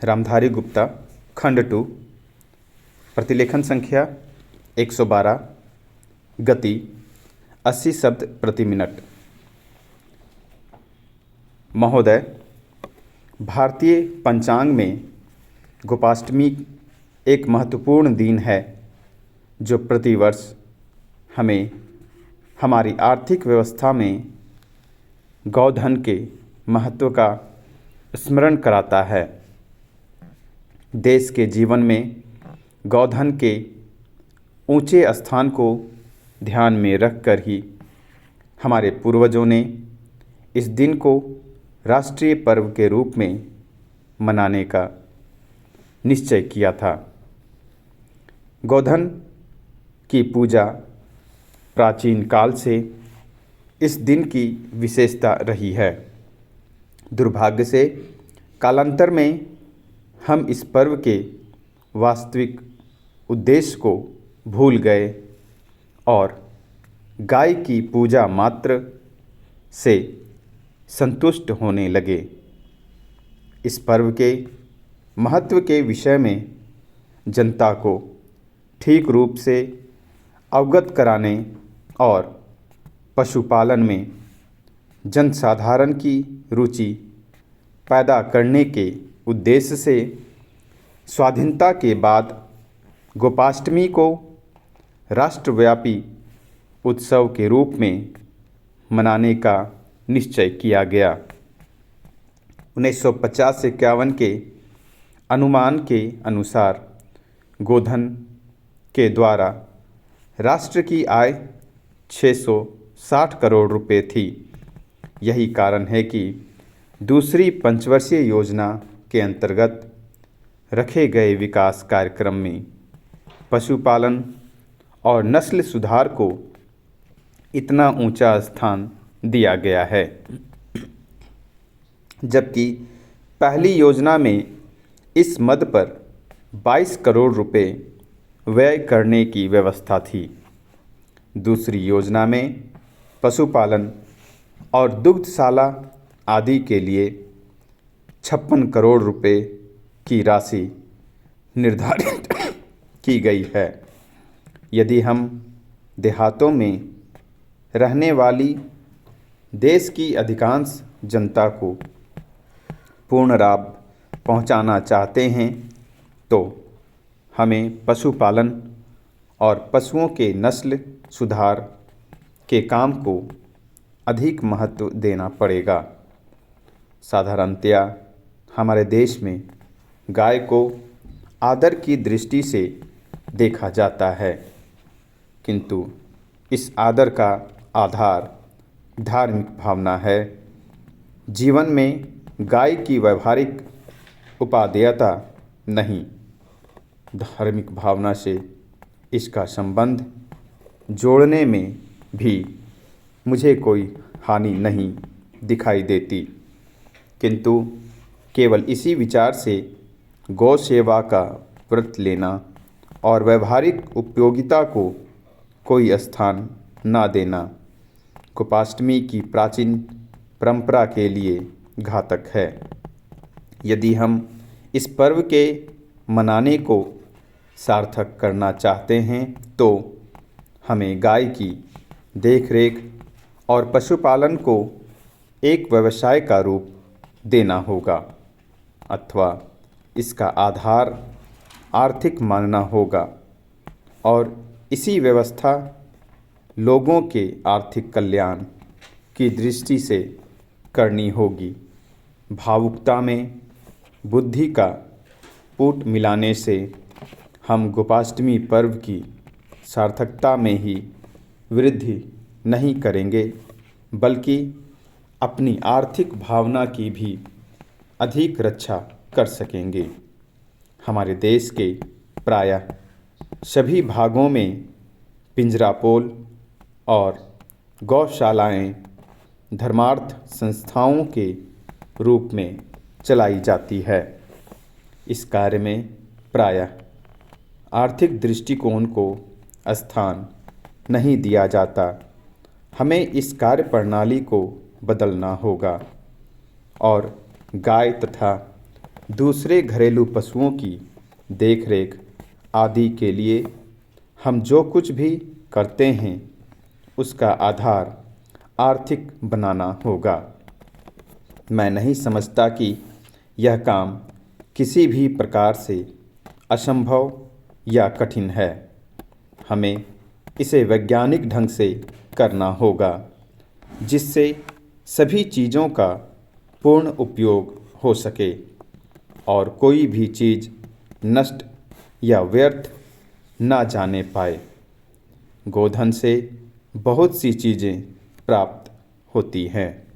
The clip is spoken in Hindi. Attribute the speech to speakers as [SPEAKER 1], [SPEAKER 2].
[SPEAKER 1] रामधारी गुप्ता, खंड 2, प्रतिलेखन संख्या 112, गति 80 शब्द प्रति मिनट। महोदय, भारतीय पंचांग में गोपाष्टमी एक महत्वपूर्ण दिन है जो प्रतिवर्ष हमें हमारी आर्थिक व्यवस्था में गौधन के महत्व का स्मरण कराता है। देश के जीवन में गौधन के ऊंचे स्थान को ध्यान में रखकर ही हमारे पूर्वजों ने इस दिन को राष्ट्रीय पर्व के रूप में मनाने का निश्चय किया था। गौधन की पूजा प्राचीन काल से इस दिन की विशेषता रही है। दुर्भाग्य से कालांतर में हम इस पर्व के वास्तविक उद्देश्य को भूल गए और गाय की पूजा मात्र से संतुष्ट होने लगे। इस पर्व के महत्व के विषय में जनता को ठीक रूप से अवगत कराने और पशुपालन में जनसाधारण की रुचि पैदा करने के उद्देश्य से स्वाधीनता के बाद गोपाष्टमी को राष्ट्रव्यापी उत्सव के रूप में मनाने का निश्चय किया गया। 1950-51 के अनुमान के अनुसार गोधन के द्वारा राष्ट्र की आय 660 करोड़ रुपए थी। यही कारण है कि दूसरी पंचवर्षीय योजना के अंतर्गत रखे गए विकास कार्यक्रम में पशुपालन और नस्ल सुधार को इतना ऊंचा स्थान दिया गया है, जबकि पहली योजना में इस मद पर 22 करोड़ रुपए व्यय करने की व्यवस्था थी। दूसरी योजना में पशुपालन और दुग्धशाला आदि के लिए 56 करोड़ रुपए की राशि निर्धारित की गई है। यदि हम देहातों में रहने वाली देश की अधिकांश जनता को पूर्ण लाभ पहुंचाना चाहते हैं तो हमें पशुपालन और पशुओं के नस्ल सुधार के काम को अधिक महत्व देना पड़ेगा। साधारणतया हमारे देश में गाय को आदर की दृष्टि से देखा जाता है, किंतु इस आदर का आधार धार्मिक भावना है। जीवन में गाय की व्यवहारिक उपादेयता नहीं, धार्मिक भावना से इसका संबंध जोड़ने में भी मुझे कोई हानि नहीं दिखाई देती, किंतु केवल इसी विचार से गौ सेवा का व्रत लेना और व्यवहारिक उपयोगिता को कोई स्थान न देना गोपाष्टमी की प्राचीन परंपरा के लिए घातक है। यदि हम इस पर्व के मनाने को सार्थक करना चाहते हैं तो हमें गाय की देखरेख और पशुपालन को एक व्यवसाय का रूप देना होगा अथवा इसका आधार आर्थिक मानना होगा और इसी व्यवस्था लोगों के आर्थिक कल्याण की दृष्टि से करनी होगी। भावुकता में बुद्धि का पुट मिलाने से हम गोपाष्टमी पर्व की सार्थकता में ही वृद्धि नहीं करेंगे, बल्कि अपनी आर्थिक भावना की भी अधिक रक्षा कर सकेंगे। हमारे देश के प्रायः सभी भागों में पिंजरापोल और गौशालाएं धर्मार्थ संस्थाओं के रूप में चलाई जाती है। इस कार्य में प्रायः आर्थिक दृष्टिकोण को स्थान नहीं दिया जाता। हमें इस कार्य प्रणाली को बदलना होगा और गाय तथा दूसरे घरेलू पशुओं की देखरेख आदि के लिए हम जो कुछ भी करते हैं उसका आधार आर्थिक बनाना होगा। मैं नहीं समझता कि यह काम किसी भी प्रकार से असंभव या कठिन है। हमें इसे वैज्ञानिक ढंग से करना होगा जिससे सभी चीज़ों का पूर्ण उपयोग हो सके और कोई भी चीज़ नष्ट या व्यर्थ ना जाने पाए। गोधन से बहुत सी चीज़ें प्राप्त होती हैं।